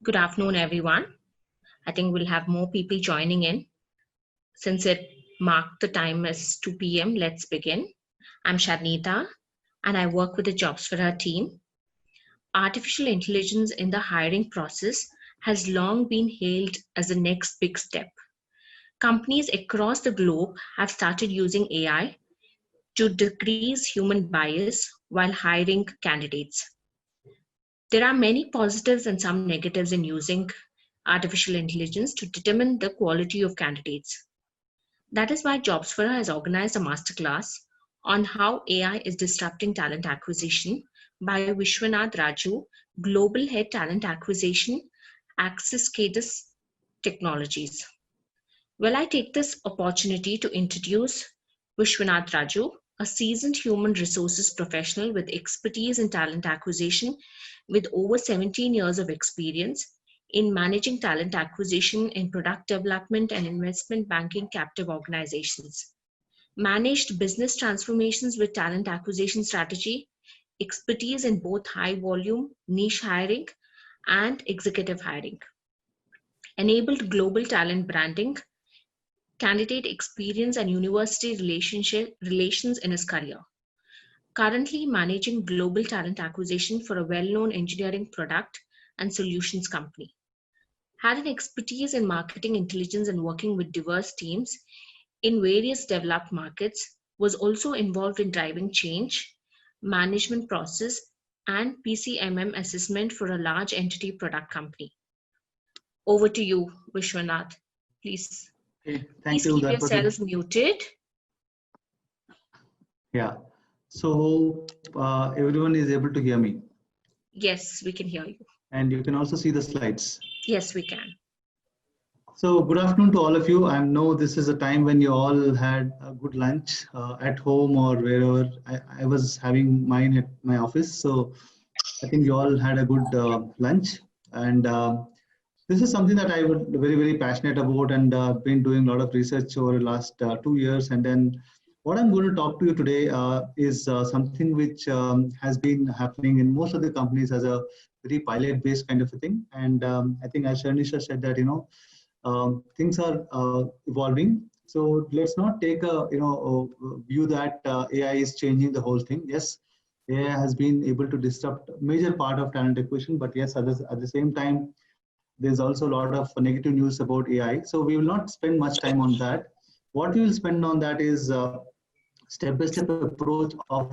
Good afternoon, everyone. I think we'll have more people joining in. Since it marked the time as 2 p.m., let's begin. I'm Sharnita, and I work with the Jobs for Her team. Artificial intelligence in the hiring process has long been hailed as the next big step. Companies across the globe have started using AI to decrease human bias while hiring candidates. There are many positives and some negatives in using artificial intelligence to determine the quality of candidates. That is why JobsForher has organized a masterclass on how AI is disrupting talent acquisition by Vishwanath Raju, Global Head Talent Acquisition, Axis Cadus Technologies. Well, I take this opportunity to introduce Vishwanath Raju, a seasoned human resources professional with expertise in talent acquisition with over 17 years of experience in managing talent acquisition in product development and investment banking captive organizations, managed business transformations with talent acquisition strategy, expertise in both high volume, niche hiring, and executive hiring, enabled global talent branding, candidate experience, and university relations in his career. Currently managing global talent acquisition for a well-known engineering product and solutions company. Had an expertise in marketing intelligence and working with diverse teams in various developed markets, was also involved in driving change, management process, and PCMM assessment for a large entity product company. Over to you, Vishwanath. Please, Okay, please thank you. keep That was yourselves muted. yeah. So everyone is able to hear me, Yes, we can hear you. and you can also see the slides. Yes, we can. So good afternoon to all of you. I know this is a time when you all had a good lunch at home or wherever. I was having mine at my office, so I think you all had a good lunch. And this is something that I was very passionate about, and been doing a lot of research over the last 2 years. And then what I'm going to talk to you today is something which has been happening in most of the companies as a very pilot-based kind of a thing. And I think as Shanisha said that things are evolving. So let's not take a view that AI is changing the whole thing. Yes, AI has been able to disrupt a major part of talent acquisition, but yes, at the same time, there's also a lot of negative news about AI. So we will not spend much time on that. What we will spend on that is step-by-step approach of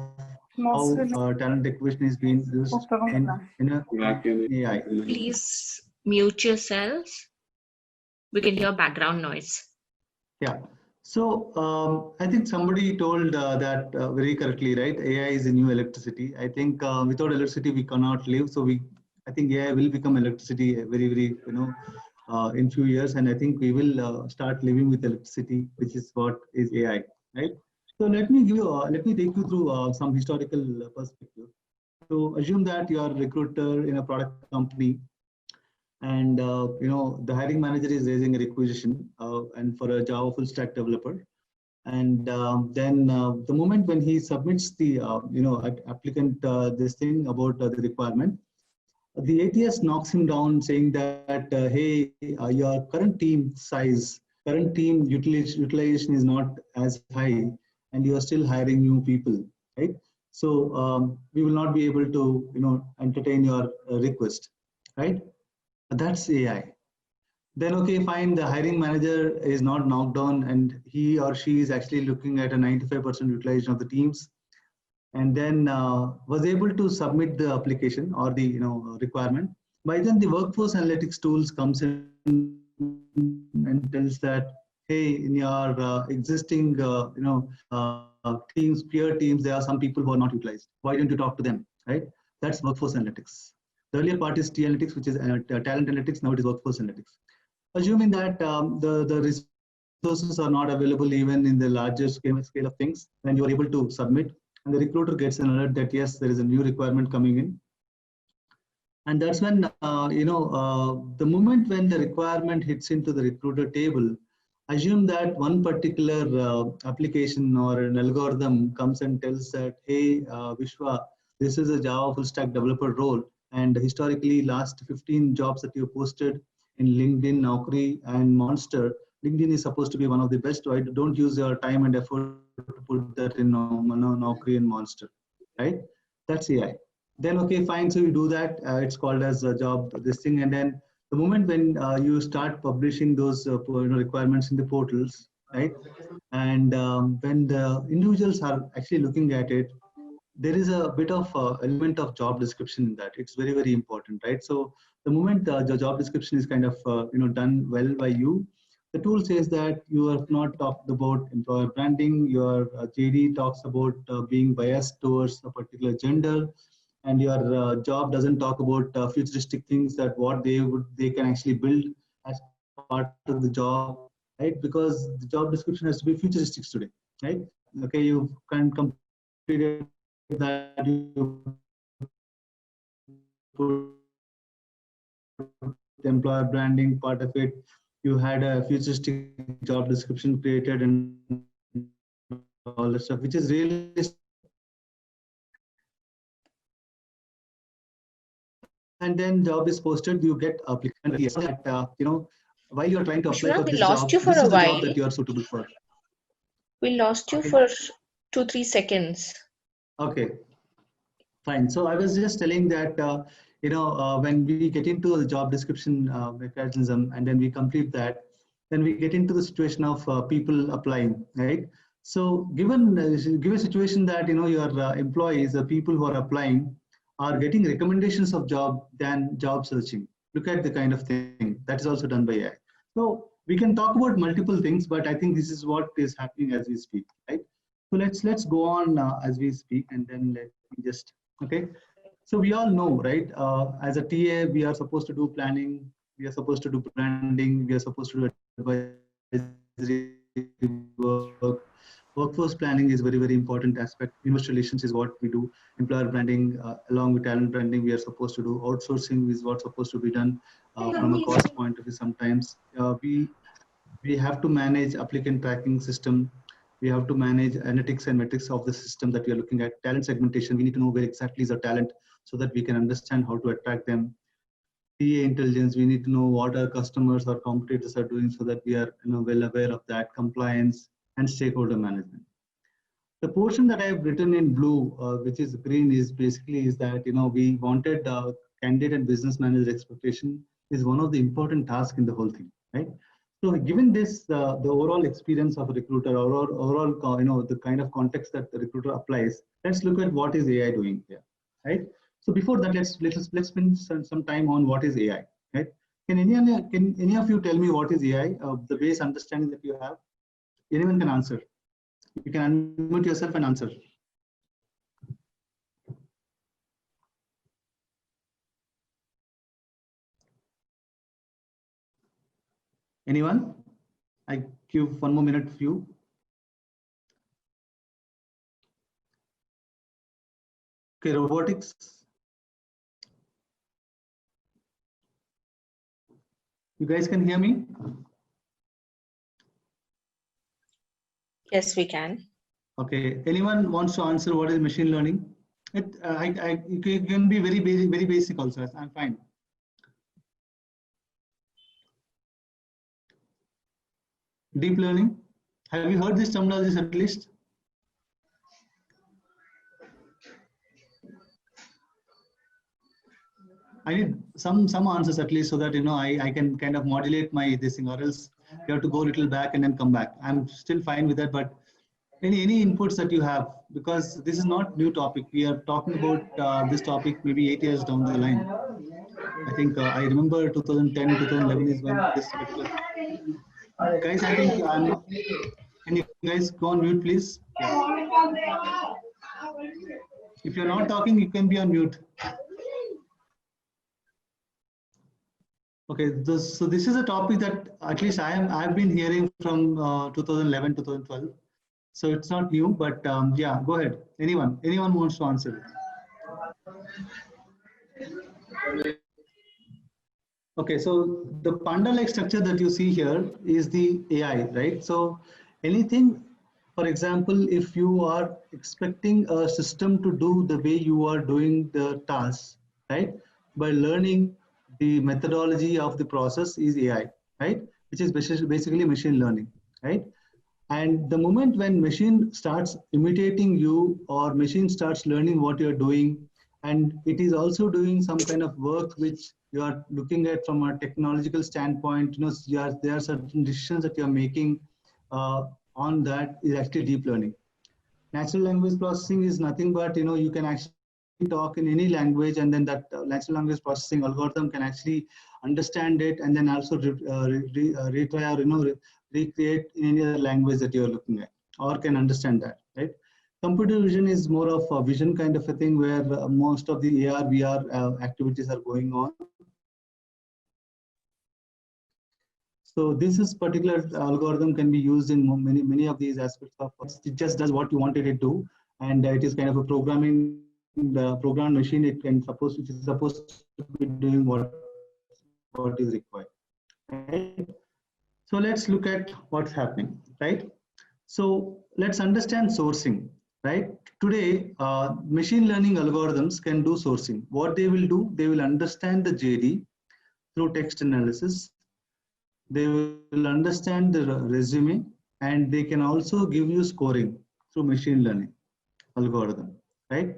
how talent acquisition is being used in AI. Please mute yourselves. We can hear background noise. Yeah. So I think somebody told that very correctly, right? AI is the new electricity. I think without electricity we cannot live. So I think AI will become electricity very in few years, and I think we will start living with electricity, which is what is AI, right? So let me take you through some historical perspective. So assume that you are a recruiter in a product company, and the hiring manager is raising a requisition and for a Java full stack developer. And then the moment when he submits the applicant this thing about the requirement, the ATS knocks him down saying that hey, your current team size, current team utilization is not as high, and you are still hiring new people, right? So we will not be able to entertain your request, right? That's AI. Then okay, fine, the hiring manager is not knocked down, and he or she is actually looking at a 95% utilization of the teams, and then was able to submit the application or the requirement. By then the workforce analytics tools comes in and tells that, hey, in your existing teams, peer teams, there are some people who are not utilized. Why don't you talk to them, right? That's workforce analytics. The earlier part is T analytics, which is talent analytics. Now it is workforce analytics. Assuming that the resources are not available even in the larger scale of things, then you are able to submit, and the recruiter gets an alert that yes, there is a new requirement coming in. And that's when the moment when the requirement hits into the recruiter table, assume that one particular application or an algorithm comes and tells that, hey, Vishwa, this is a Java full stack developer role. And historically, last 15 jobs that you posted in LinkedIn, Naukri, and Monster, LinkedIn is supposed to be one of the best, right? Don't use your time and effort to put that in Naukri and Monster, right? That's AI. Then, okay, fine. So you do that. It's called as a job, this thing. And then the moment when you start publishing those requirements in the portals, right? And when the individuals are actually looking at it, there is a bit of element of job description in that. It's very, very important, right? So the moment the job description is kind of done well by you, the tool says that you have not talked about employer branding. Your JD talks about being biased towards a particular gender, and your job doesn't talk about futuristic things that what they can actually build as part of the job, right? Because the job description has to be futuristic today, right? Okay, you can completed that, you put the employer branding part of it, you had a futuristic job description created and all that stuff, which is really, and then job is posted, you get applicant that while you're trying to apply for Vishwanath, we this lost job, you for this a is the job while. that you are suitable for. We lost you Okay. for 2-3 seconds. Okay, fine. So I was just telling that when we get into the job description mechanism and then we complete that, then we get into the situation of people applying, right? So give a situation that your employees, the people who are applying, are getting recommendations of job than job searching. Look at the kind of thing that is also done by AI. So we can talk about multiple things, but I think this is what is happening as we speak, right? So let's go on as we speak, and then let me just okay. So we all know, right? As a TA, we are supposed to do planning, we are supposed to do branding, we are supposed to do advisory work. Workforce planning is very, very important aspect. Investor relations is what we do. Employer branding, along with talent branding, we are supposed to do. Outsourcing is what's supposed to be done from a cost point of view. Sometimes we have to manage applicant tracking system. We have to manage analytics and metrics of the system that we are looking at. Talent segmentation, we need to know where exactly is our talent so that we can understand how to attract them. TA intelligence, we need to know what our customers or competitors are doing so that we are well aware of that. Compliance and stakeholder management. The portion that I have written in blue, which is green, is basically is that we wanted candidate and business manager expectation is one of the important tasks in the whole thing, right? So given this, the overall experience of a recruiter, or overall, the kind of context that the recruiter applies, let's look at what is AI doing here, right? So before that, let's spend some time on what is AI, right? Can any of you tell me what is AI? The base understanding that you have. Anyone can answer. You can unmute yourself and answer. Anyone? I give one more minute for you. Okay, robotics. You guys can hear me? Yes, we can. Okay. Anyone wants to answer what is machine learning? It can be very basic also. I'm fine. Deep learning. Have you heard this terminology at least? I need some answers at least so that I can kind of modulate my this thing, or else you have to go a little back and then come back. I'm still fine with that, but any inputs that you have, because this is not new topic. We are talking about this topic maybe 8 years down the line. I think I remember 2010, 2011 is when this particular. Guys, I think can you guys go on mute, please? Yeah. If you're not talking, you can be on mute. Okay, so this is a topic that at least I've been hearing from 2011, 2012. So it's not new, but yeah, go ahead. Anyone wants to answer it? Okay, so the panda-like structure that you see here is the AI, right? So anything, for example, if you are expecting a system to do the way you are doing the task, right? by learning the methodology of the process is AI, right? Which is basically machine learning, right? And the moment when machine starts imitating you or machine starts learning what you're doing, and it is also doing some kind of work which you are looking at from a technological standpoint, there are certain decisions that you're making on that is actually deep learning. Natural language processing is nothing but, you can actually talk in any language, and then that natural language processing algorithm can actually understand it and then also retry or recreate in any other language that you're looking at or can understand that, right? Computer vision is more of a vision kind of a thing where most of the AR, VR activities are going on. So this is particular algorithm can be used in many of these aspects of it. Just does what you wanted it to, and it is kind of a programming program machine. It is supposed to be doing what is required. Right? So let's look at what's happening, right? So let's understand sourcing, right? Today, machine learning algorithms can do sourcing. What they will do, they will understand the JD through text analysis. They will understand the resume, and they can also give you scoring through machine learning algorithm, right?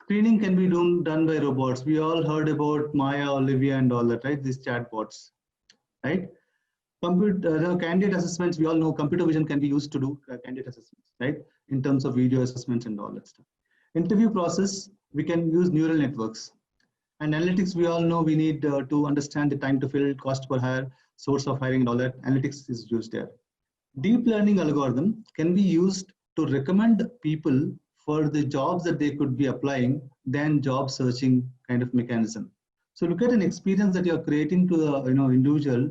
Screening can be done by robots. We all heard about Maya, Olivia, and all that, right? These chatbots, right? Candidate assessments, we all know computer vision can be used to do candidate assessments, right? In terms of video assessments and all that stuff. Interview process, we can use neural networks. And analytics, we all know we need to understand the time to fill, cost per hire, source of hiring, and all that. Analytics is used there. Deep learning algorithm can be used to recommend people for the jobs that they could be applying than job searching kind of mechanism. So look at an experience that you're creating to the individual.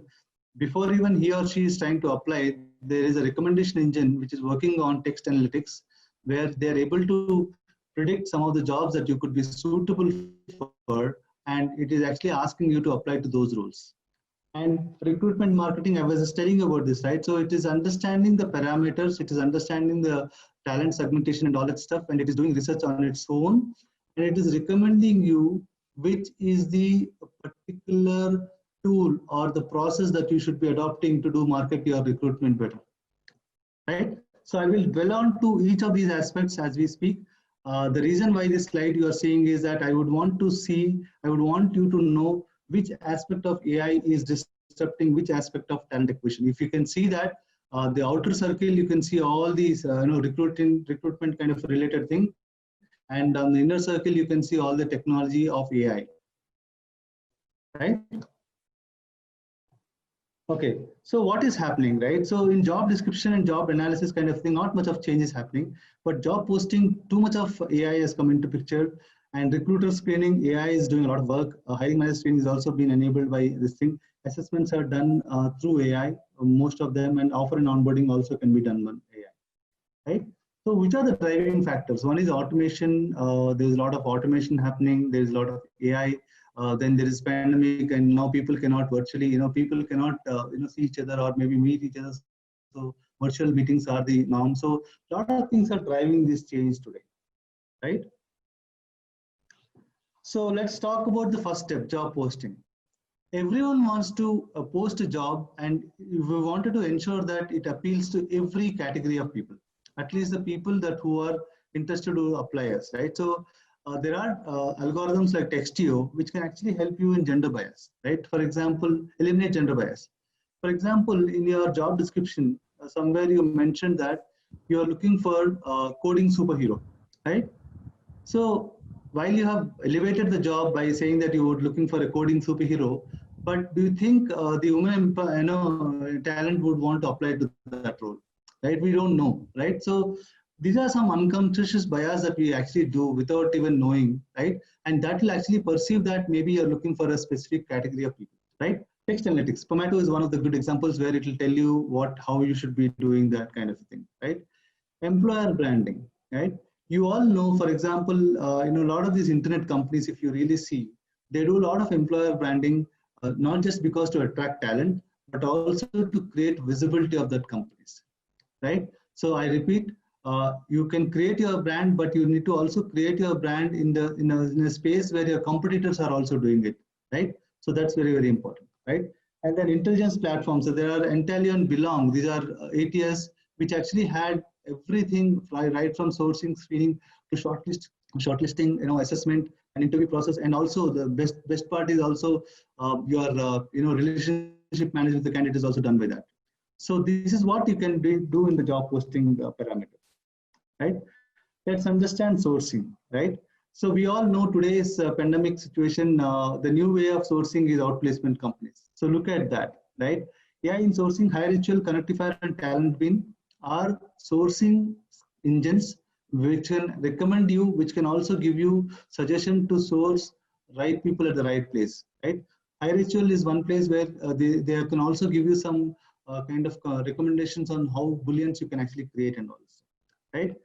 Before even he or she is trying to apply, there is a recommendation engine which is working on text analytics, where they're able to predict some of the jobs that you could be suitable for, and it is actually asking you to apply to those roles. And recruitment marketing, I was just telling you about this, right? So it is understanding the parameters, it is understanding the talent segmentation and all that stuff, and it is doing research on its own, and it is recommending you which is the particular tool or the process that you should be adopting to do market your recruitment better, right? So I will dwell on to each of these aspects as we speak. The reason why this slide you are seeing is that I would want you to know which aspect of AI is disrupting which aspect of talent acquisition. If you can see that, the outer circle, you can see all these recruitment kind of related thing. And on the inner circle, you can see all the technology of AI, right? Okay, so what is happening, right? So in job description and job analysis kind of thing, not much of change is happening, but job posting, too much of AI has come into picture, and recruiter screening, AI is doing a lot of work. Hiring manager screening is also being enabled by this thing. Assessments are done through AI, most of them, and offer and onboarding also can be done on AI, right? So which are the driving factors? One is automation. There's a lot of automation happening. There's a lot of AI. Then there is pandemic, and now people cannot virtually, people cannot, see each other or maybe meet each other. So virtual meetings are the norm. So a lot of things are driving this change today, right? So let's talk about the first step, job posting. Everyone wants to post a job, and we wanted to ensure that it appeals to every category of people, at least the people that who are interested to apply us, right? So there are algorithms like Textio, which can actually help you in gender bias, right? For example, eliminate gender bias. For example, in your job description, somewhere you mentioned that you are looking for coding superhero, right? So while you have elevated the job by saying that you were looking for a coding superhero, but do you think the woman talent would want to apply to that role, right? We don't know, right? So these are some unconscious bias that we actually do without even knowing, right? And that will actually perceive that maybe you're looking for a specific category of people, right? Text analytics, Pomato is one of the good examples where it will tell you how you should be doing that kind of thing, right? Employer branding, right? You all know, for example, a lot of these internet companies, if you really see, they do a lot of employer branding, not just because to attract talent, but also to create visibility of that companies, right? So I repeat, you can create your brand, but you need to also create your brand in a space where your competitors are also doing it. right? So that's very, very important, right? And then intelligence platforms. So there are Entalion Belong. These are ATS which actually had everything right from sourcing, screening to shortlisting, assessment and interview process. And also the best part is also your relationship management with the candidate is also done by that. So this is what you can do in the job posting parameter, right? Let's understand sourcing, right? So we all know today's pandemic situation, the new way of sourcing is outplacement companies. So look at that, right? AI in sourcing, HireRitual, Connectify, and TalentBeam are sourcing engines which can recommend you, which can also give you suggestion to source right people at the right place, right? HireRitual is one place where they can also give you some kind of recommendations on how booleans you can actually create and all this, right?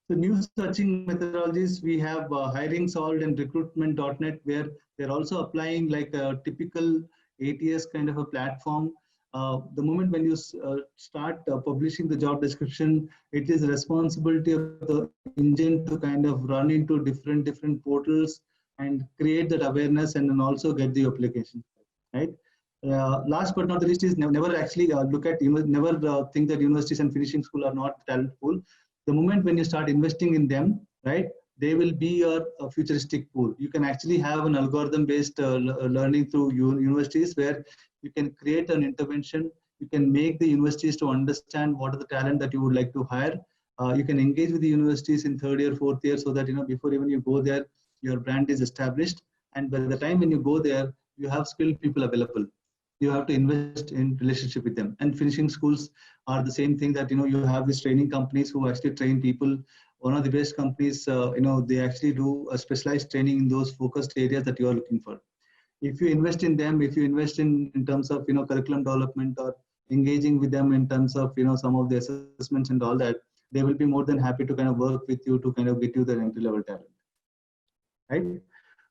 So new searching methodologies, we have Hiring Solved and Recruitment.net, where they're also applying like a typical ATS kind of a platform. The moment when you start publishing the job description, it is responsibility of the engine to kind of run into different portals and create that awareness and then also get the application, right? Last but not the least is never actually look at, never think that universities and finishing school are not talent pool. The moment when you start investing in them, right, they will be your futuristic pool. You can actually have an algorithm-based learning through universities where you can create an intervention. You can make the universities to understand what are the talent that you would like to hire. You can engage with the universities in third year, fourth year, so that before even you go there, your brand is established. And by the time when you go there, you have skilled people available. You have to invest in relationship with them. And finishing schools are the same thing, that you have these training companies who actually train people. One of the best companies, they actually do a specialized training in those focused areas that you are looking for. If you invest in them, if you invest in terms of curriculum development or engaging with them in terms of some of the assessments and all that, they will be more than happy to kind of work with you to kind of get you the entry level talent, right?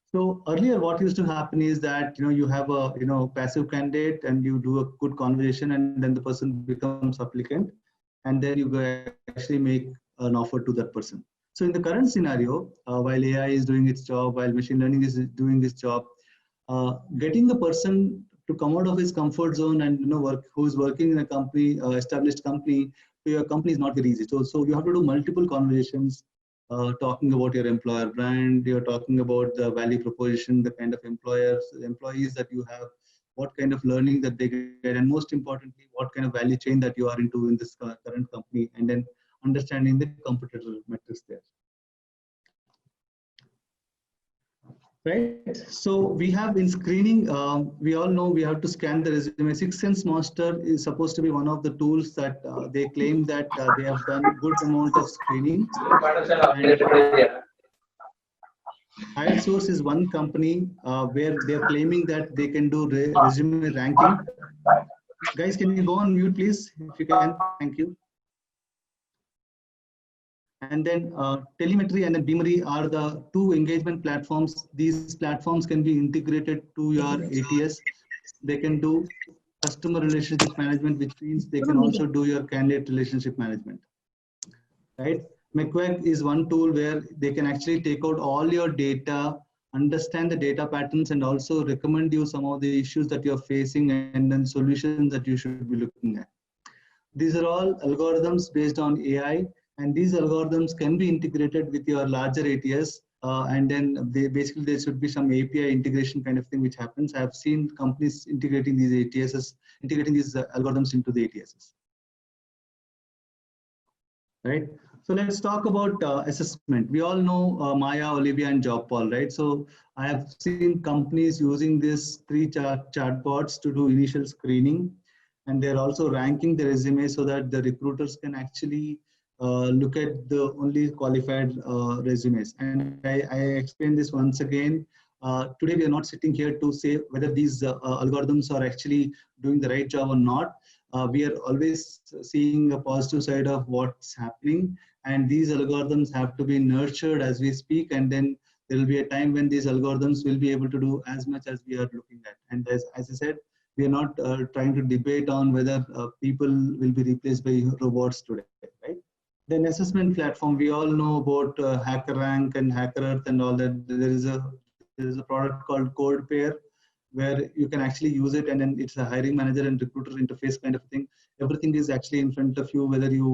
So earlier, what used to happen is that you have a passive candidate and you do a good conversation, and then the person becomes applicant, and then you actually make an offer to that person. So in the current scenario, while AI is doing its job, while machine learning is doing its job, getting the person to come out of his comfort zone and who's working in a company, established company, to your company is not very easy. So you have to do multiple conversations. Talking about your employer brand, you're talking about the value proposition, the kind of employees that you have, what kind of learning that they get, and most importantly, what kind of value chain that you are into in this current company, and then understanding the competitor metrics there. Right. So we have in screening, we all know we have to scan the resume. 6sense Master is supposed to be one of the tools that they claim that they have done good amount of screening. HireSource is one company where they are claiming that they can do resume ranking. Guys, can you go on mute, please? If you can, thank you. And then Telemetry and then Beamery are the two engagement platforms. These platforms can be integrated to your ATS. They can do customer relationship management, which means they can also do your candidate relationship management, right? McWag is one tool where they can actually take out all your data, understand the data patterns, and also recommend you some of the issues that you're facing and then solutions that you should be looking at. These are all algorithms based on AI, and these algorithms can be integrated with your larger ATS, and then there should be some API integration kind of thing which happens. I've seen companies integrating these ATSs, integrating these algorithms into the ATSs. Right. So let's talk about assessment. We all know Maya, Olivia, and JobPal, right? So I have seen companies using these three chatbots to do initial screening, and they're also ranking the resume so that the recruiters can actually look at the only qualified resumes. And I explain this once again. Today we are not sitting here to say whether these algorithms are actually doing the right job or not. We are always seeing a positive side of what's happening, and these algorithms have to be nurtured as we speak, and then there will be a time when these algorithms will be able to do as much as we are looking at. And as I said, we are not trying to debate on whether people will be replaced by robots today, right? Then assessment platform, we all know about HackerRank and HackerEarth and all that. There is a product called CodePair, where you can actually use it, and then it's a hiring manager and recruiter interface kind of thing. Everything is actually in front of you, whether you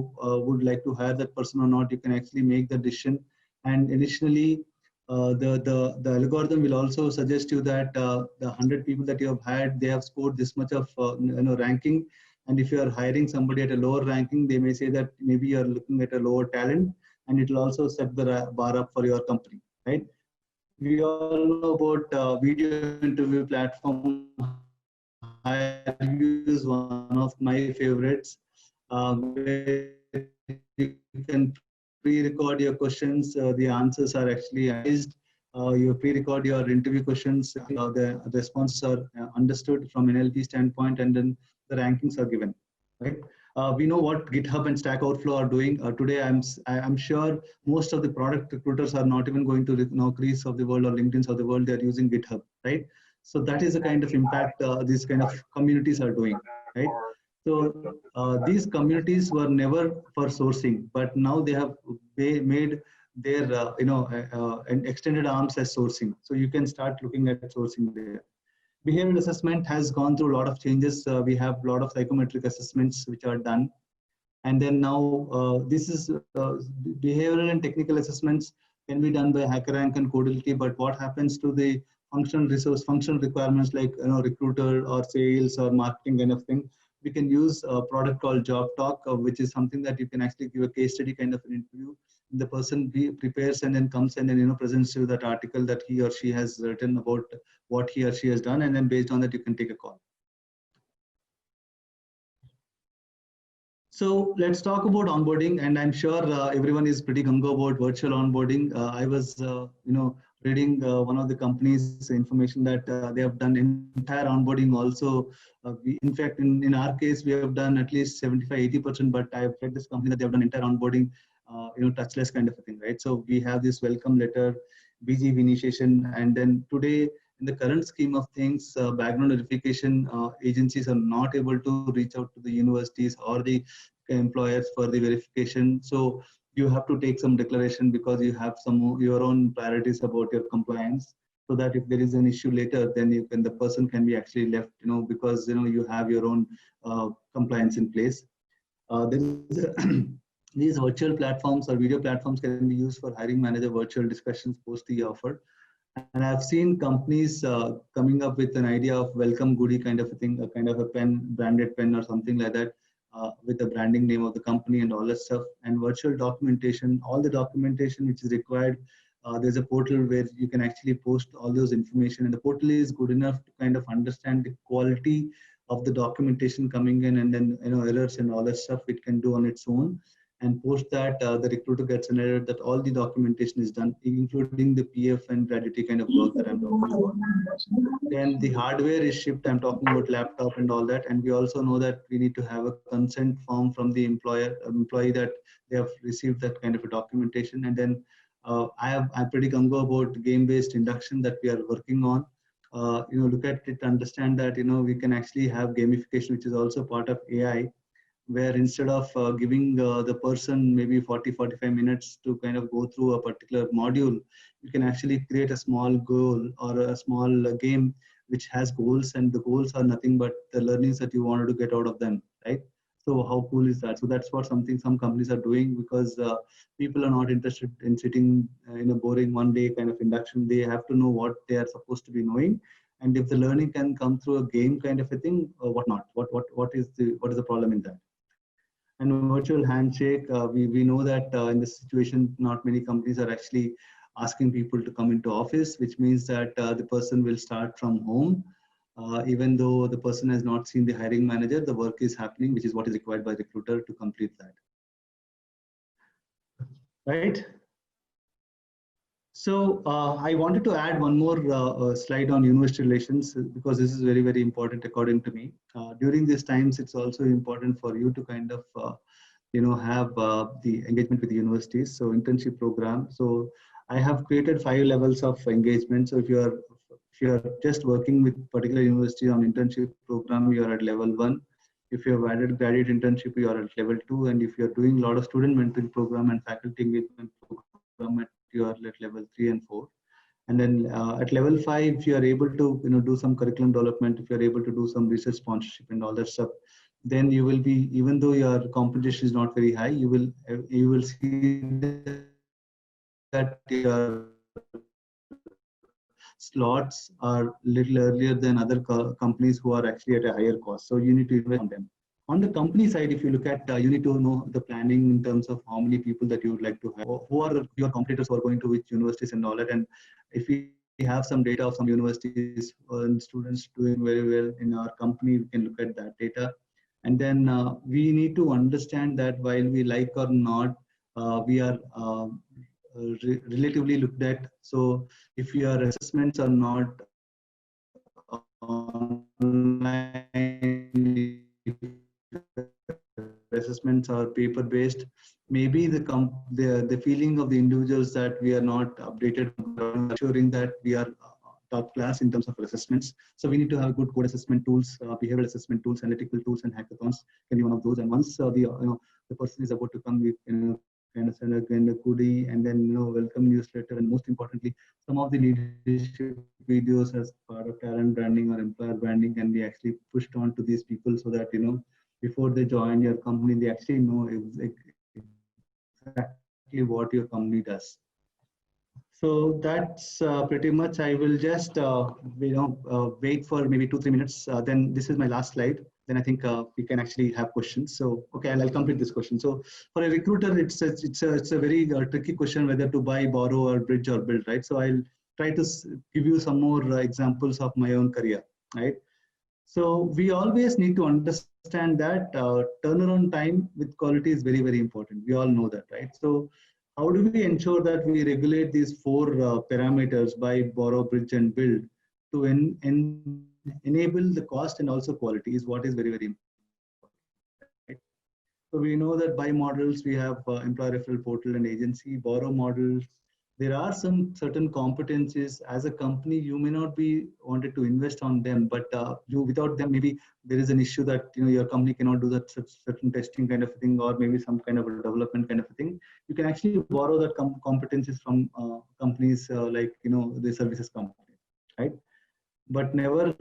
would like to hire that person or not. You can actually make the decision. And initially, the algorithm will also suggest you that the 100 people that you have hired, they have scored this much of ranking. And if you are hiring somebody at a lower ranking, they may say that maybe you are looking at a lower talent, and it will also set the bar up for your company, right? We all know about video interview platform. HireVue is one of my favorites, where you can pre-record your questions. The answers are actually analyzed. You pre-record your interview questions. The responses are understood from NLP standpoint, and then the rankings are given. Right? We know what GitHub and Stack Overflow are doing today. I'm sure most of the product recruiters are not even going to Naukris of the world or LinkedIn's of the world. They are using GitHub, right? So that is the kind of impact these kind of communities are doing, right? So these communities were never for sourcing, but now they have made their and extended arms as sourcing. So you can start looking at sourcing there. Behavioral assessment has gone through a lot of changes. We have a lot of psychometric assessments which are done. And then now this is behavioral and technical assessments can be done by HackerRank and Codility, but what happens to the functional requirements like recruiter or sales or marketing kind of thing? We can use a product called Job Talk, which is something that you can actually give a case study kind of an interview. The person prepares and then comes and then presents you that article that he or she has written about what he or she has done, and then based on that you can take a call. So let's talk about onboarding, and I'm sure everyone is pretty gung-ho about virtual onboarding. I was, reading one of the companies' information that they have done entire onboarding. Also, in fact, in our case, we have done at least 75-80%. But I've read this company that they have done entire onboarding, touchless kind of a thing, right? So we have this welcome letter, BG initiation, and then today, in the current scheme of things, background verification agencies are not able to reach out to the universities or the employers for the verification. So you have to take some declaration because you have some your own priorities about your compliance, so that if there is an issue later, then the person can be actually left, because you have your own compliance in place. These virtual platforms or video platforms can be used for hiring manager virtual discussions post the offer. And I've seen companies coming up with an idea of welcome goodie kind of a thing, a kind of a pen, branded pen or something like that, with the branding name of the company and all that stuff. And virtual documentation, all the documentation which is required. There's a portal where you can actually post all those information, and the portal is good enough to kind of understand the quality of the documentation coming in, and then errors and all that stuff it can do on its own. And post that, the recruiter gets an alert that all the documentation is done, including the PF and gratuity kind of work that I'm talking about. Then the hardware is shipped. I'm talking about laptop and all that. And we also know that we need to have a consent form from the employee that they have received that kind of a documentation. And then I'm pretty gung-ho about game-based induction that we are working on. Look at it, understand that we can actually have gamification, which is also part of AI, where instead of giving the person maybe 40-45 minutes to kind of go through a particular module, you can actually create a small goal or a small game which has goals, and the goals are nothing but the learnings that you wanted to get out of them, right? So how cool is that? So that's what some companies are doing, because people are not interested in sitting in a boring one-day kind of induction. They have to know what they are supposed to be knowing. And if the learning can come through a game kind of a thing, what not? What is the problem in that? And virtual handshake, we know that in this situation, not many companies are actually asking people to come into office, which means that the person will start from home. Even though the person has not seen the hiring manager, the work is happening, which is what is required by the recruiter to complete that. Right? So I wanted to add one more slide on university relations, because this is very, very important according to me. During these times, it's also important for you to kind of have the engagement with the universities. So internship program. So I have created 5 levels of engagement. So if you are just working with particular university on internship program, you are at level 1. If you have added graduate internship, you are at level 2. And if you are doing a lot of student mentoring program and faculty engagement program, you are at level 3 and 4. And then at level 5, if you are able to do some curriculum development, if you are able to do some research sponsorship and all that stuff, then you will be, even though your competition is not very high, you will see that your slots are little earlier than other companies who are actually at a higher cost. So you need to invest on them. On the company side, if you look at, you need to know the planning in terms of how many people that you would like to have, who are your competitors who are going to which universities and all that. And if we have some data of some universities and students doing very well in our company, we can look at that data. And then we need to understand that while we like or not, we are relatively looked at. So if your assessments are not online, assessments are paper based, maybe the feeling of the individuals that we are not updated, ensuring that we are top class in terms of assessments. So we need to have good code assessment tools, behavioral assessment tools, analytical tools, and hackathons can be one of those. And once the person is about to come with kind of send a goodie, and then welcome newsletter, and most importantly, some of the leadership videos as part of talent branding or employer branding can be actually pushed on to these people, so that before they join your company, they actually know exactly what your company does. So that's pretty much. I will just wait for maybe 2-3 minutes. Then this is my last slide. Then I think we can actually have questions. So okay, I'll complete this question. So for a recruiter, it's a very tricky question whether to buy, borrow, or bridge or build, right? So I'll try to give you some more examples of my own career, right? So we always need to understand that turnaround time with quality is very, very important. We all know that, right? So how do we ensure that we regulate these 4 parameters, buy, borrow, bridge, and build, to enable the cost and also quality is what is very, very important. Right? So we know that buy models, we have employer referral portal and agency. Borrow models, there are some certain competencies as a company you may not be wanted to invest on them, but without them, maybe there is an issue that your company cannot do that certain testing kind of a thing, or maybe some kind of a development kind of a thing. You can actually borrow that competencies from companies like the services company, right? But never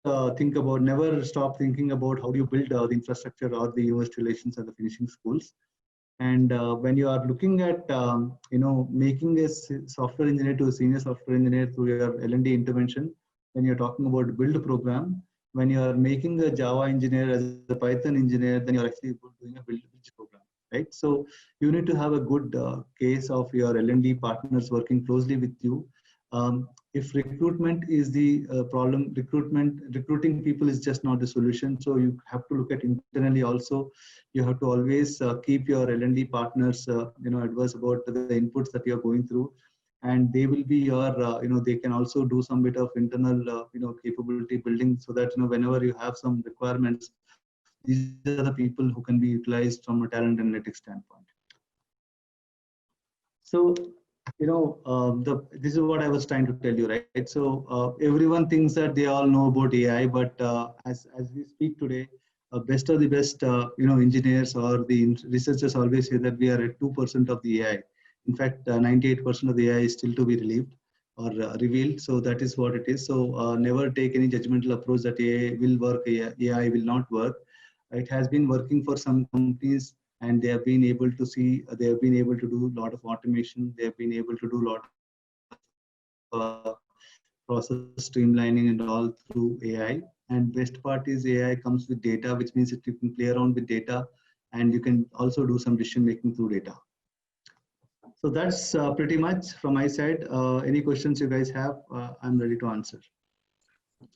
never stop thinking about how do you build the infrastructure or the university relations or the finishing schools. And when you are looking at making a software engineer to a senior software engineer through your L&D intervention, when you're talking about build program, when you are making a Java engineer as a Python engineer, then you're actually doing a build program, right? So you need to have a good case of your L&D partners working closely with you. If recruitment is the problem, recruiting people is just not the solution. So you have to look at internally also. You have to always keep your L&D partners, adverse about the inputs that you are going through, and they will be your, they can also do some bit of internal, capability building, so that whenever you have some requirements, these are the people who can be utilized from a talent analytics standpoint. So this is what I was trying to tell you, right? So everyone thinks that they all know about AI, but as we speak today, best of the best, engineers or the researchers always say that we are at 2% of the AI. In fact, 98% of the AI is still to be relieved or revealed. So that is what it is. So never take any judgmental approach that AI will work, AI will not work. It has been working for some companies, and they have been able to see, they have been able to do a lot of automation. They have been able to do a lot of process streamlining and all through AI. And best part is AI comes with data, which means that you can play around with data, and you can also do some decision making through data. So that's pretty much from my side. Any questions you guys have, I'm ready to answer.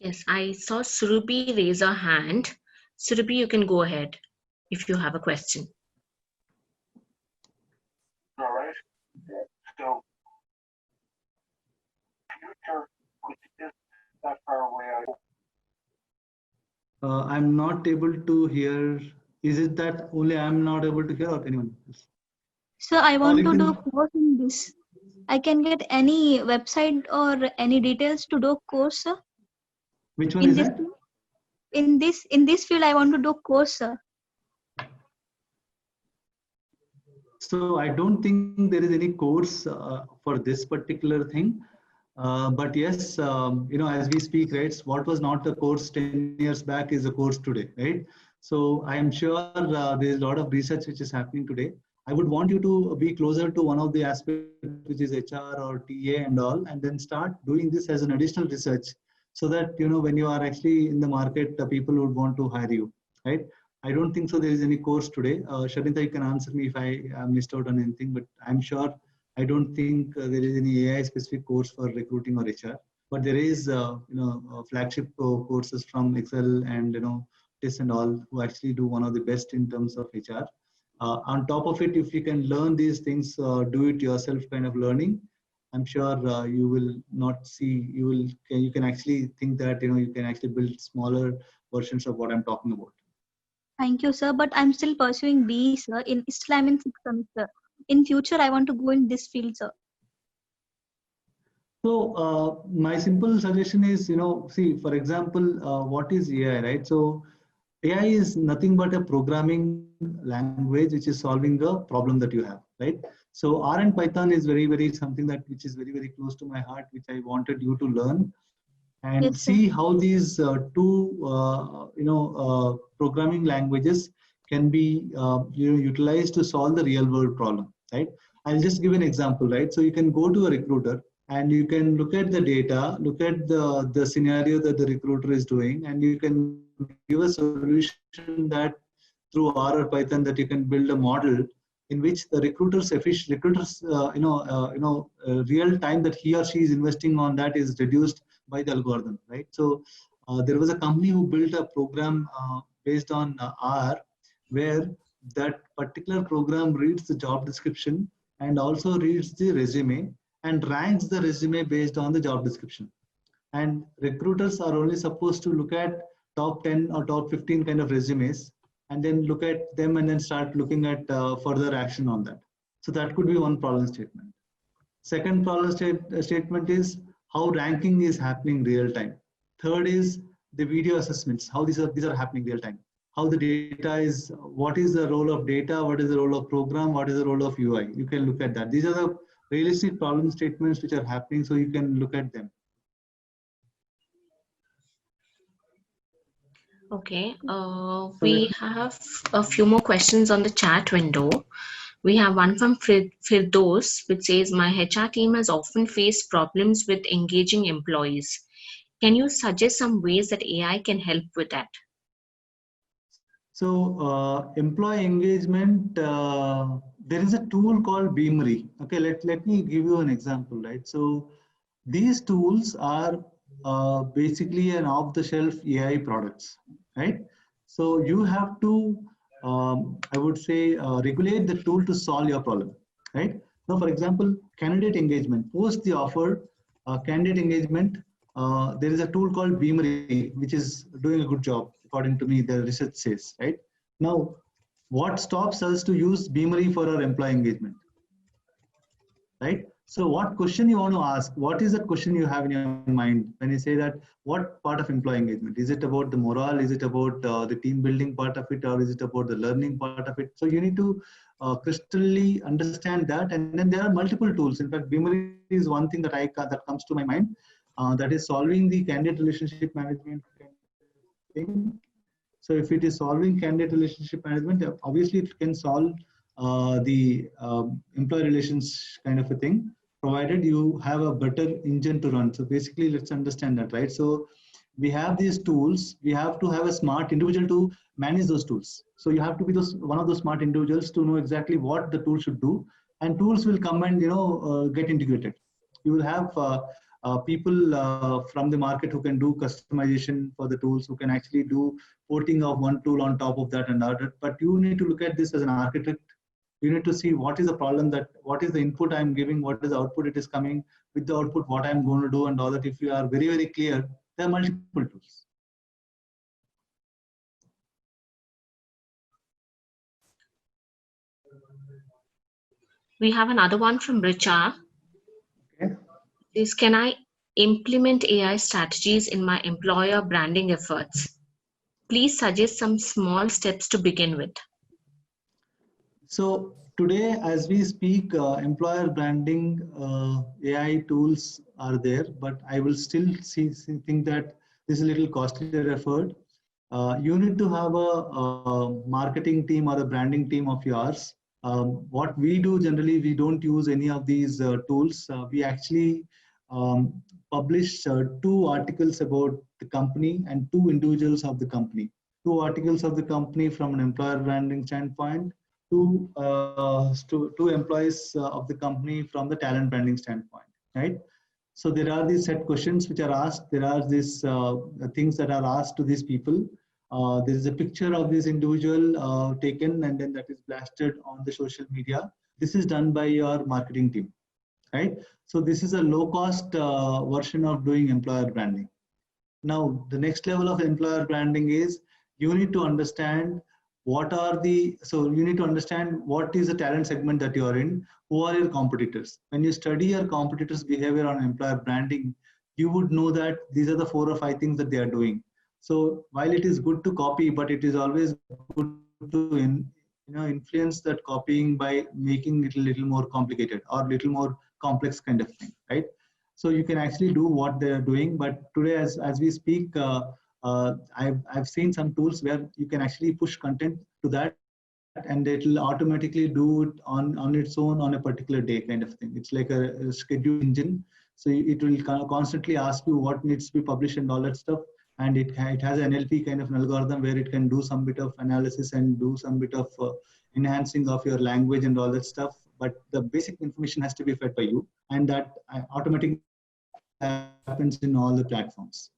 Yes, I saw Surabhi raise her hand. Surabhi, you can go ahead if you have a question. All right. So, future, which is that far away. I'm not able to hear. Is it that only I'm not able to hear, or anyone else? So I want to do course in this. I can get any website or any details to do course, sir? Which one in is this, that? In this field, I want to do course, sir. So I don't think there is any course for this particular thing. But yes, as we speak, right, what was not a course 10 years back is a course today, right? So I am sure there is a lot of research which is happening today. I would want you to be closer to one of the aspects, which is HR or TA and all, and then start doing this as an additional research, so that when you are actually in the market, people would want to hire you, right? I don't think so. There is any course today. Shabinta, you can answer me if I missed out on anything, but I'm sure I don't think there is any AI specific course for recruiting or HR, but there is flagship courses from Excel and TIS and all, who actually do one of the best in terms of HR. On top of it, if you can learn these things, do it yourself kind of learning, I'm sure you will not see, you can actually think that you can actually build smaller versions of what I'm talking about. Thank you, sir. But I'm still pursuing BE, sir. Still I'm in 6th semester. In future, I want to go in this field, sir. So my simple suggestion is, see, for example, what is AI, right? So AI is nothing but a programming language which is solving a problem that you have, right? So R and Python is very, very something which is very, very close to my heart, which I wanted you to learn and Yes, sir. see how these two, programming languages can be, utilized to solve the real world problem, right? I'll just give an example, right? So you can go to a recruiter and you can look at the data, look at the scenario that the recruiter is doing, and you can give a solution that through R or Python, that you can build a model in which the recruiter's real time that he or she is investing on that is reduced by the algorithm, right? So there was a company who built a program based on R, where that particular program reads the job description and also reads the resume and ranks the resume based on the job description. And recruiters are only supposed to look at top 10 or top 15 kind of resumes, and then look at them and then start looking at further action on that. So that could be one problem statement. Second problem statement is how ranking is happening real time. Third is the video assessments, how these are happening real time. How the data is, what is the role of data, what is the role of program, what is the role of UI. You can look at that. These are the realistic problem statements which are happening, so you can look at them. Okay, we have a few more questions on the chat window. We have one from Firdos, which says, my HR team has often faced problems with engaging employees. Can you suggest some ways that AI can help with that? So employee engagement, there is a tool called Beamery. Okay, let me give you an example, right? So these tools are basically an off-the-shelf AI products, right? So you have to, I would say, regulate the tool to solve your problem, right? So for example, candidate engagement, post the offer, candidate engagement, there is a tool called Beamery, which is doing a good job, according to me, the research says, right? Now, what stops us to use Beamery for our employee engagement, right? So what question you want to ask? What is the question you have in your mind when you say that? What part of employee engagement? Is it about the morale? Is it about the team building part of it? Or is it about the learning part of it? So you need to crystally understand that. And then there are multiple tools. In fact, Beamery is one thing that comes to my mind. That is solving the candidate relationship management thing. So if it is solving candidate relationship management, obviously it can solve the employee relations kind of a thing, provided you have a better engine to run. So basically, let's understand that, right? So we have these tools. We have to have a smart individual to manage those tools. So you have to be one of those smart individuals to know exactly what the tool should do, and tools will come and get integrated. You will have people from the market who can do customization for the tools, who can actually do porting of one tool on top of that and other. But you need to look at this as an architect. You need to see what is the problem, what is the input I'm giving, what is the output it is coming, with the output what I'm going to do, and all that. If you are very, very clear, there are multiple tools. We have another one from Richa. Okay. Is, can I implement AI strategies in my employer branding efforts? Please suggest some small steps to begin with. So today, as we speak, employer branding AI tools are there, but I will still think that this is a little costlier effort. You need to have a marketing team or a branding team of yours. What we do generally, we don't use any of these tools. We actually publish 2 articles about the company and 2 individuals of the company. 2 articles of the company from an employer branding standpoint, two employees of the company from the talent branding standpoint, right? So there are these set questions which are asked. There are these things that are asked to these people. There is a picture of this individual taken, and then that is blasted on the social media. This is done by your marketing team, right? So this is a low-cost version of doing employer branding. Now, the next level of employer branding is you need to understand you need to understand what is the talent segment that you are in, who are your competitors. When you study your competitors' behavior on employer branding, you would know that these are the 4 or 5 things that they are doing. So while it is good to copy, but it is always good to influence that copying by making it a little more complicated or little more complex kind of thing, right? So you can actually do what they are doing. But today, as we speak, I've seen some tools where you can actually push content to that, and it will automatically do it on its own on a particular day kind of thing. It's like a schedule engine. So it will constantly ask you what needs to be published and all that stuff. And it has an NLP kind of an algorithm where it can do some bit of analysis and do some bit of enhancing of your language and all that stuff. But the basic information has to be fed by you, and that automatically happens in all the platforms.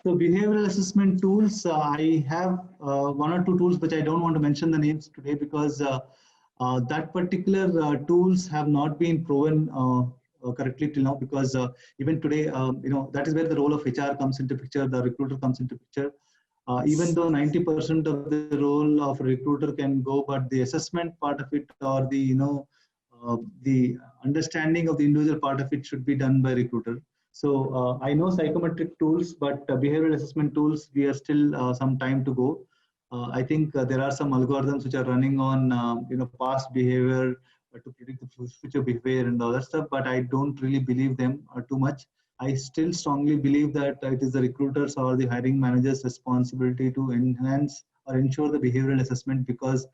So behavioral assessment tools, I have 1 or 2 tools, which I don't want to mention the names today because that particular tools have not been proven correctly till now, because even today, that is where the role of HR comes into picture, the recruiter comes into picture. Even though 90% of the role of a recruiter can go, but the assessment part of it, or the understanding of the individual part of it, should be done by recruiter. So I know psychometric tools, but behavioral assessment tools, we are still some time to go. I think there are some algorithms which are running on past behavior to predict the future behavior and all that stuff, but I don't really believe them too much. I still strongly believe that it is the recruiters or the hiring managers' responsibility to enhance or ensure the behavioral assessment, because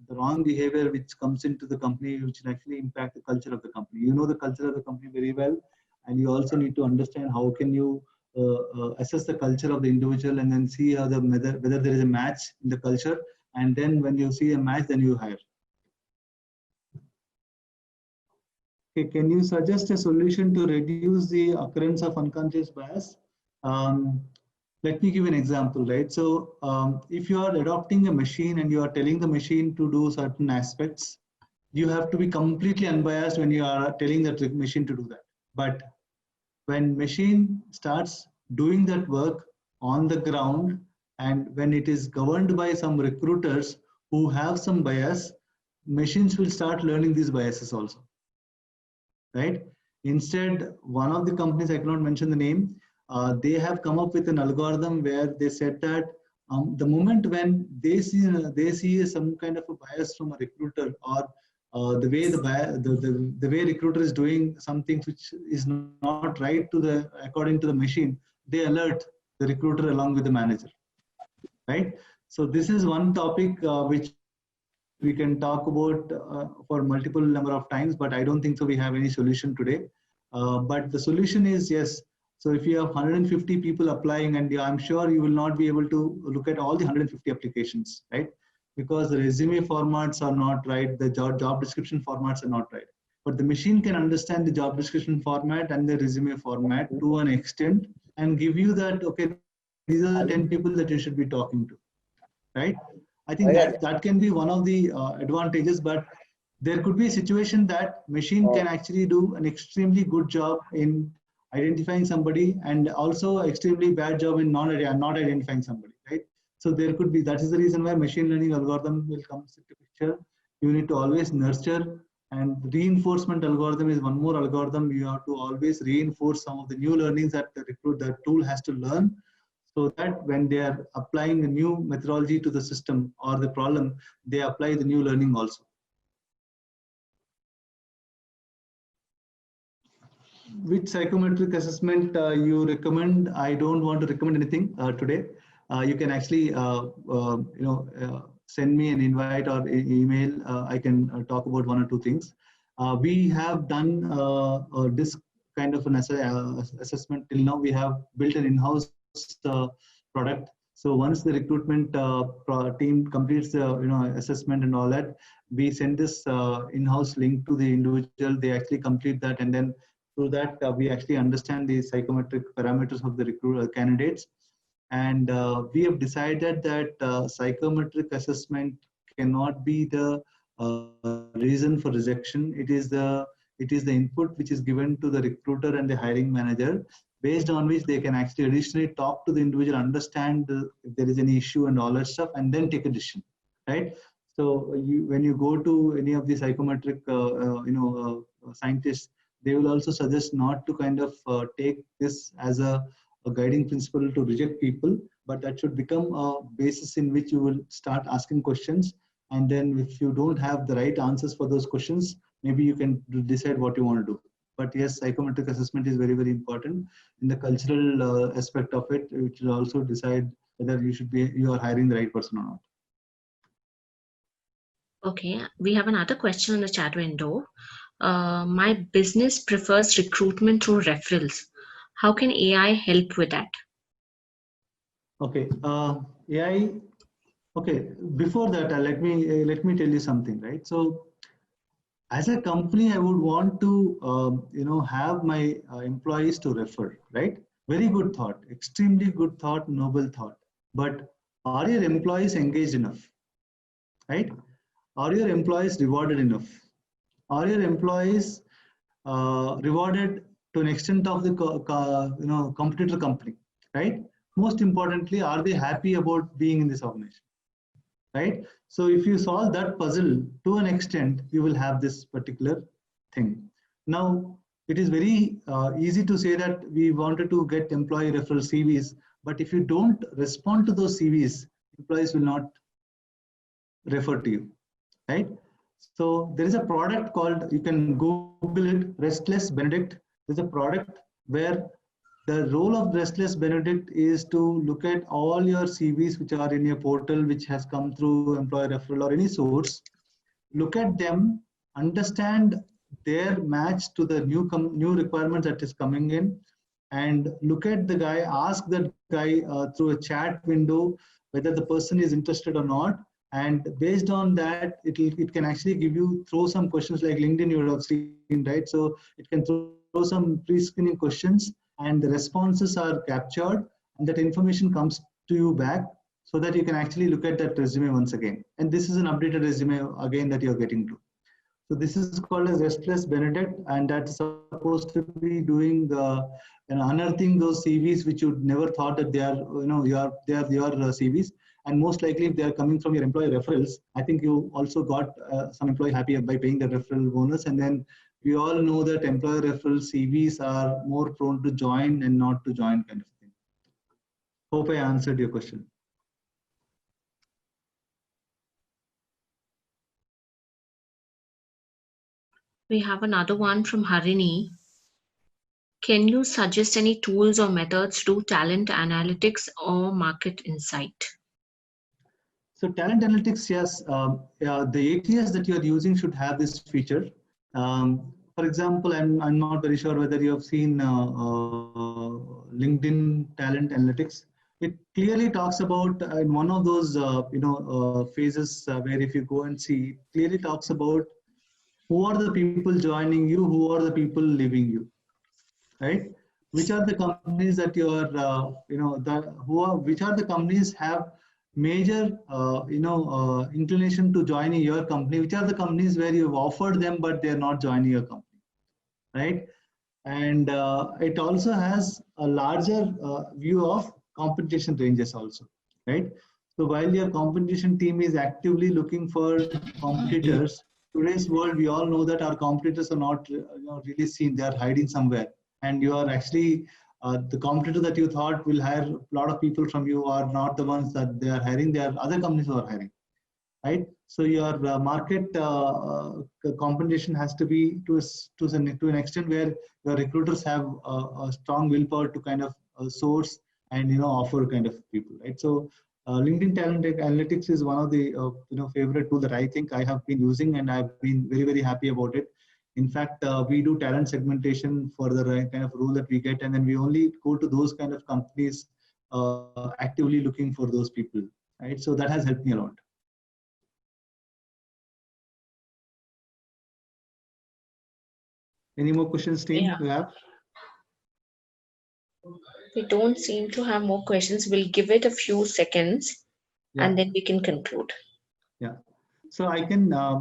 the wrong behavior which comes into the company, which will actually impact the culture of the company. You know the culture of the company very well, and you also need to understand how can you assess the culture of the individual, and then see how whether there is a match in the culture, and then when you see a match, then you hire. Okay, can you suggest a solution to reduce the occurrence of unconscious bias? Let me give an example, right? So if you are adopting a machine and you are telling the machine to do certain aspects, you have to be completely unbiased when you are telling that machine to do that. But when machine starts doing that work on the ground, and when it is governed by some recruiters who have some bias, machines will start learning these biases also, right? Instead, one of the companies, I cannot mention the name, they have come up with an algorithm where they said that the moment when they see some kind of a bias from a recruiter, or the way recruiter is doing some things which is not right according to the machine, they alert the recruiter along with the manager, right? So this is one topic which we can talk about for multiple number of times, but I don't think so we have any solution today. But the solution is, yes. So if you have 150 people applying, and I'm sure you will not be able to look at all the 150 applications, right? Because the resume formats are not right, the job description formats are not right. But the machine can understand the job description format and the resume format to an extent, and give you that, okay, these are the 10 people that you should be talking to, right? I think that can be one of the advantages, but there could be a situation that machine can actually do an extremely good job in identifying somebody, and also extremely bad job in not identifying somebody, right? So there could be, that is the reason why machine learning algorithm will come into picture. You need to always nurture, and reinforcement algorithm is one more algorithm. You have to always reinforce some of the new learnings that the tool has to learn, so that when they are applying a new methodology to the system or the problem, they apply the new learning also. Which psychometric assessment you recommend? I don't want to recommend anything today. You can actually send me an invite or email. I can talk about one or two things. We have done this kind of an assessment till now. We have built an in-house product. So once the recruitment team completes the assessment and all that, we send this in-house link to the individual. They actually complete that, and then through that we actually understand the psychometric parameters of the candidates. And we have decided that psychometric assessment cannot be the reason for rejection. It is the input which is given to the recruiter and the hiring manager, based on which they can actually additionally talk to the individual, understand if there is any issue and all that stuff, and then take a decision, right? So when you go to any of the psychometric scientists, they will also suggest not to kind of take this as a guiding principle to reject people, but that should become a basis in which you will start asking questions. And then if you don't have the right answers for those questions, maybe you can decide what you want to do. But yes, psychometric assessment is very, very important in the cultural aspect of it, which will also decide whether you are hiring the right person or not. Okay, we have another question in the chat window. My business prefers recruitment through referrals. How can AI help with that? Okay, AI. Okay, before that, let me tell you something, right? So, as a company, I would want to have my employees to refer, right? Very good thought, extremely good thought, noble thought. But are your employees engaged enough, right? Are your employees rewarded enough? Are your employees rewarded to an extent of the competitor company, right? Most importantly, are they happy about being in this organization, right? So if you solve that puzzle to an extent, you will have this particular thing. Now, it is very easy to say that we wanted to get employee referral CVs, but if you don't respond to those CVs, employees will not refer to you, right? So there is a product called, you can Google it, Restless Benedict. There's a product where the role of Restless Benedict is to look at all your CVs which are in your portal, which has come through employer referral or any source. Look at them, understand their match to the new requirements that is coming in, and look at the guy, ask that guy through a chat window whether the person is interested or not. And based on that, it can actually throw some questions like LinkedIn you would have seen, right? So it can throw some pre-screening questions, and the responses are captured, and that information comes to you back so that you can actually look at that resume once again. And this is an updated resume again that you're getting to. So this is called as Restless Benedict, and that's supposed to be doing unearthing those CVs which you never thought that they are your CVs. And most likely, if they are coming from your employee referrals, I think you also got some employee happy by paying the referral bonus. And then we all know that employer referral CVs are more prone to join and not to join kind of thing. Hope I answered your question. We have another one from Harini. Can you suggest any tools or methods to do talent analytics or market insight? So talent analytics, yes, the ATS that you are using should have this feature. For example, I'm not very sure whether you have seen LinkedIn Talent Analytics. It clearly talks about in one of those phases where if you go and see, it clearly talks about who are the people joining you, who are the people leaving you, right? Which are the companies that you are, which are the companies have major inclination to joining your company, which are the companies where you've offered them but they're not joining your company, right? And it also has a larger view of competition ranges also, right? So while your competition team is actively looking for competitors, today's world we all know that our competitors are not really seen, they are hiding somewhere, and you are actually the competitor that you thought will hire a lot of people from you are not the ones that they are hiring. There are other companies who are hiring, right? So your market compensation has to be to an extent where your recruiters have a strong willpower to kind of source and offer kind of people, right? So LinkedIn Talent Analytics is one of the favorite tool that I think I have been using, and I've been very, very happy about it. In fact, we do talent segmentation for the kind of role that we get, and then we only go to those kind of companies actively looking for those people, right? So that has helped me a lot. Any more questions, team? Yeah. You have? We don't seem to have more questions. We'll give it a few seconds and then we can conclude. Yeah. So I can, I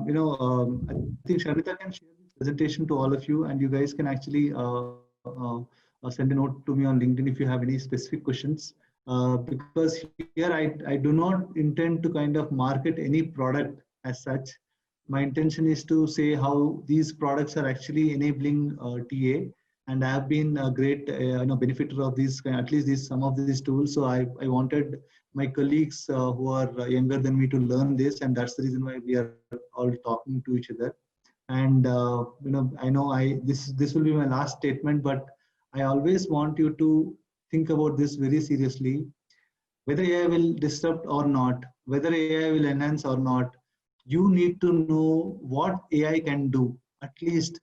think Sharmita can share this presentation to all of you, and you guys can actually send a note to me on LinkedIn if you have any specific questions. Because here I do not intend to kind of market any product as such. My intention is to say how these products are actually enabling TA, and I have been a great benefiter of these, at least some of these tools. So I wanted my colleagues who are younger than me to learn this, and that's the reason why we are all talking to each other. And I know this will be my last statement, but I always want you to think about this very seriously. Whether AI will disrupt or not, whether AI will enhance or not, you need to know what AI can do. At least,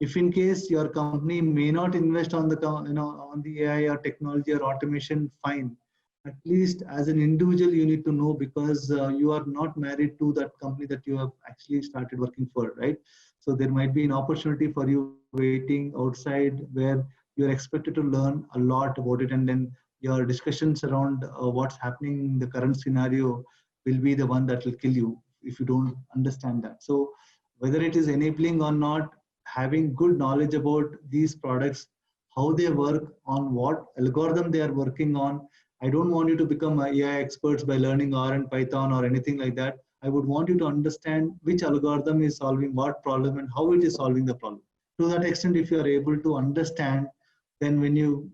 if in case your company may not invest on the on the AI or technology or automation, fine. At least as an individual, you need to know, because you are not married to that company that you have actually started working for, right? So there might be an opportunity for you waiting outside where you're expected to learn a lot about it, and then your discussions around what's happening in the current scenario will be the one that will kill you if you don't understand that. So whether it is enabling or not, having good knowledge about these products, how they work, on what algorithm they are working on. I don't want you to become AI experts by learning R and Python or anything like that. I would want you to understand which algorithm is solving what problem and how it is solving the problem. To that extent, if you are able to understand, then when you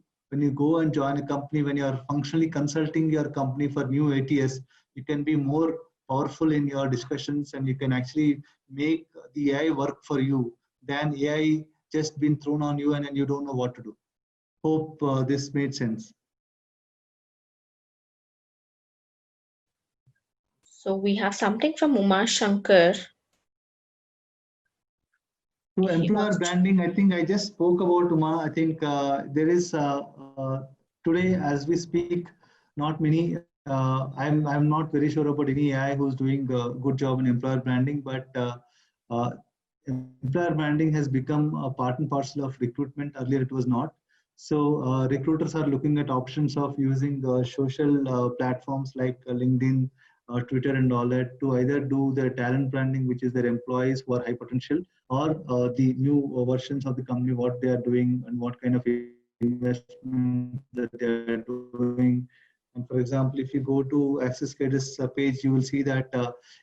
go and join a company, when you are functionally consulting your company for new ATS, you can be more powerful in your discussions, and you can actually make the AI work for you than AI just been thrown on you and then you don't know what to do. Hope this made sense. So we have something from Uma Shankar. To employer branding, I think I just spoke about Uma. I think there is today, as we speak, not many. I'm not very sure about any AI who's doing a good job in employer branding, but employer branding has become a part and parcel of recruitment. Earlier, it was not. So recruiters are looking at options of using social platforms like LinkedIn, Twitter, and all that to either do their talent branding, which is their employees who are high potential, or the new versions of the company, what they are doing and what kind of investment that they are doing. And for example, if you go to Access Credit's page, you will see that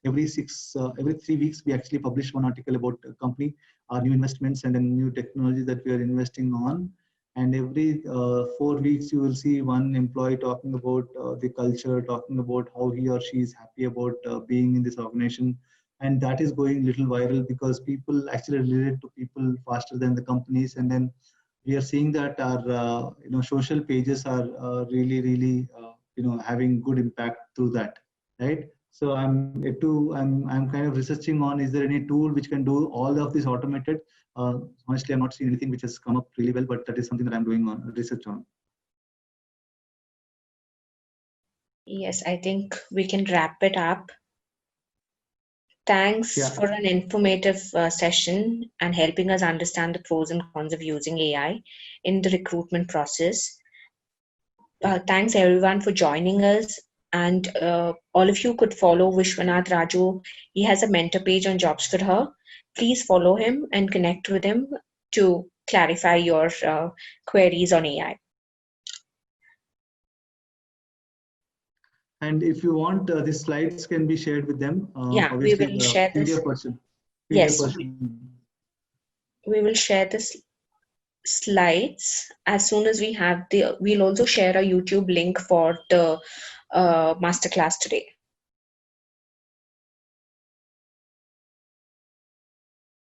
every 3 weeks, we actually publish one article about a company, our new investments, and then new technology that we are investing on. And every 4 weeks, you will see one employee talking about the culture, talking about how he or she is happy about being in this organization. And that is going little viral because people actually relate to people faster than the companies. And then we are seeing that our social pages are really having good impact through that, right? So I'm kind of researching on, is there any tool which can do all of this automated? Honestly, I've not seen anything which has come up really well, but that is something that I'm doing on research on. Yes, I think we can wrap it up. Thanks for an informative session and helping us understand the pros and cons of using AI in the recruitment process. Thanks everyone for joining us. And all of you could follow Vishwanath Raju. He has a mentor page on Jobs for Her. Please follow him and connect with him to clarify your queries on AI. And if you want, the slides can be shared with them. Yeah, we will share this. PDF version. Yes, we will share this. slides as soon as we have we'll also share a YouTube link for the masterclass today.